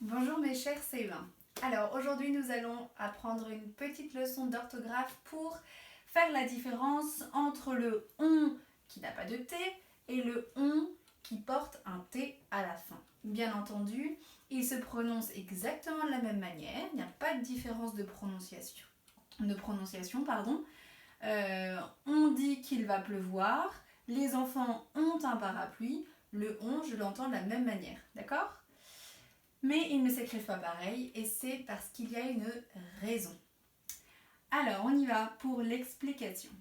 Bonjour mes chers C1. Alors aujourd'hui nous allons apprendre une petite leçon d'orthographe pour faire la différence entre le on qui n'a pas de T et le on qui porte un T à la fin. Bien entendu, il se prononce exactement de la même manière, il n'y a pas de différence de prononciation. On dit qu'il va pleuvoir, les enfants ont un parapluie, le on je l'entends de la même manière, d'accord ? Mais ils ne s'écrivent pas pareil et c'est parce qu'il y a une raison. Alors, on y va pour l'explication.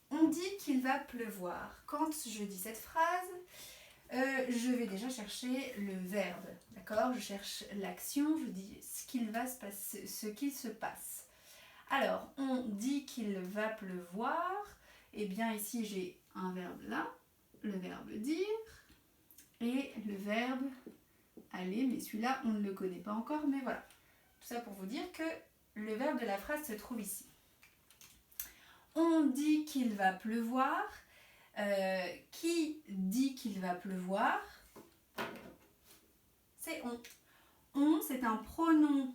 On dit qu'il va pleuvoir. Quand je dis cette phrase, je vais déjà chercher le verbe, d'accord ? Je cherche l'action, je dis ce qu'il se passe. Alors, on dit qu'il va pleuvoir. Eh bien, ici, j'ai un verbe là, le verbe dire, et le verbe aller, mais celui-là, on ne le connaît pas encore, mais voilà. Tout ça pour vous dire que le verbe de la phrase se trouve ici. On dit qu'il va pleuvoir. Qui dit qu'il va pleuvoir? C'est on. On, c'est un pronom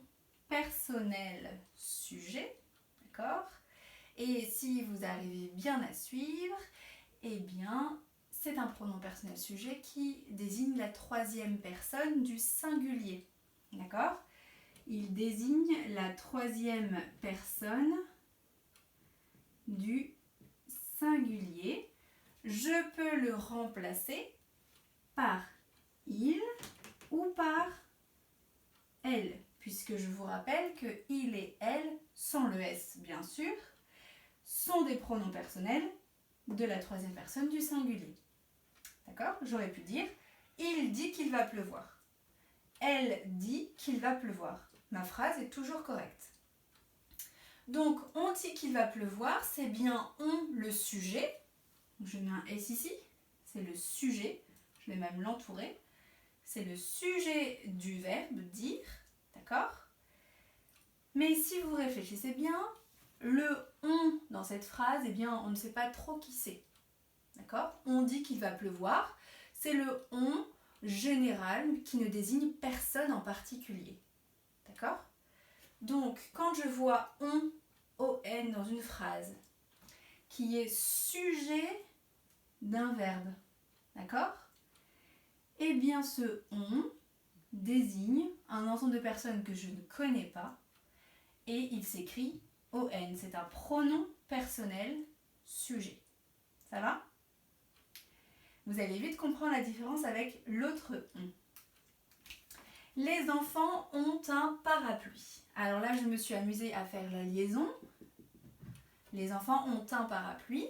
personnel sujet, d'accord? Et si vous arrivez bien à suivre, eh bien, c'est un pronom personnel sujet qui désigne la troisième personne du singulier. D'accord ? Il désigne la troisième personne du singulier. Je peux le remplacer par il ou par elle, puisque je vous rappelle que il et elle, sans le S bien sûr, sont des pronoms personnels de la troisième personne du singulier. D'accord ? J'aurais pu dire « Il dit qu'il va pleuvoir ». Elle dit qu'il va pleuvoir. Ma phrase est toujours correcte. Donc, on dit qu'il va pleuvoir, c'est bien on le sujet. Je mets un S ici, c'est le sujet. Je vais même l'entourer. C'est le sujet du verbe dire. D'accord ? Mais si vous réfléchissez bien, le on dans cette phrase, eh bien, on ne sait pas trop qui c'est. D'accord ? On dit qu'il va pleuvoir. C'est le on général qui ne désigne personne en particulier. D'accord ? Donc, quand je vois on dans une phrase qui est sujet d'un verbe, d'accord ? Eh bien, ce on désigne un ensemble de personnes que je ne connais pas et il s'écrit on. C'est un pronom personnel sujet. Ça va ? Vous allez vite comprendre la différence avec l'autre on. Les enfants ont un parapluie. Alors là, je me suis amusée à faire la liaison. Les enfants ont un parapluie.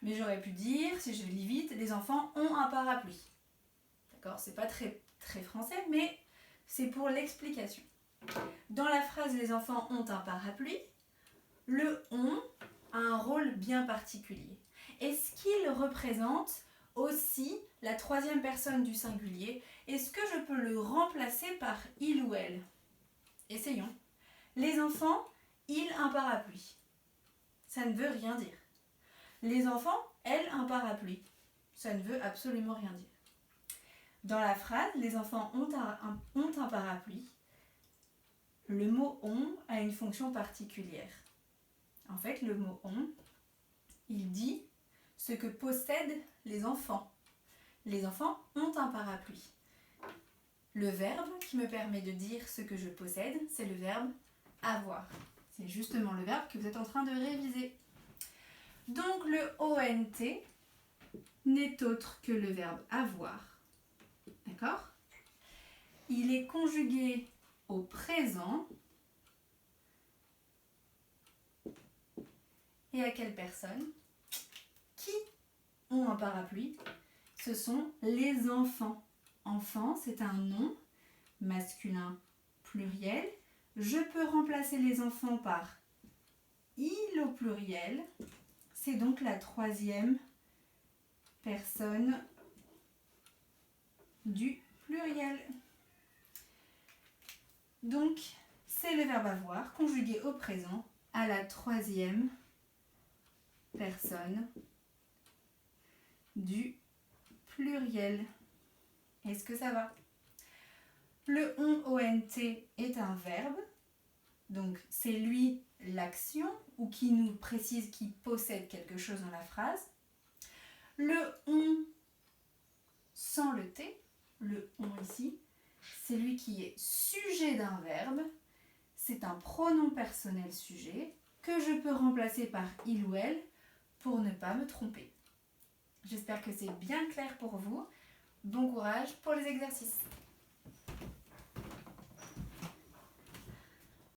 Mais j'aurais pu dire, si je lis vite, les enfants ont un parapluie. D'accord ? C'est pas très, très français, mais c'est pour l'explication. Dans la phrase « les enfants ont un parapluie », le « on » a un rôle bien particulier. Est-ce qu'il représente aussi la troisième personne du singulier? Est-ce que je peux le remplacer par il ou elle? Essayons. Les enfants, ils un parapluie. Ça ne veut rien dire. Les enfants, elles un parapluie. Ça ne veut absolument rien dire. Dans la phrase, les enfants ont un parapluie, le mot on a une fonction particulière. En fait, le mot on, il dit ce que possèdent les enfants. Les enfants ont un parapluie. Le verbe qui me permet de dire ce que je possède, c'est le verbe avoir. C'est justement le verbe que vous êtes en train de réviser. Donc le ONT n'est autre que le verbe avoir. D'accord ? Il est conjugué au présent. Et à quelle personne? Qui ont un parapluie? Ce sont les enfants. Enfant, c'est un nom masculin pluriel. Je peux remplacer les enfants par il au pluriel. C'est donc la troisième personne du pluriel. Donc, c'est le verbe avoir conjugué au présent à la troisième personne du pluriel. Est-ce que ça va? Le on-ont est un verbe, donc c'est lui l'action ou qui nous précise qu'il possède quelque chose dans la phrase. Le on sans le t, le on ici, c'est lui qui est sujet d'un verbe. C'est un pronom personnel sujet que je peux remplacer par il ou elle pour ne pas me tromper. J'espère que c'est bien clair pour vous. Bon courage pour les exercices.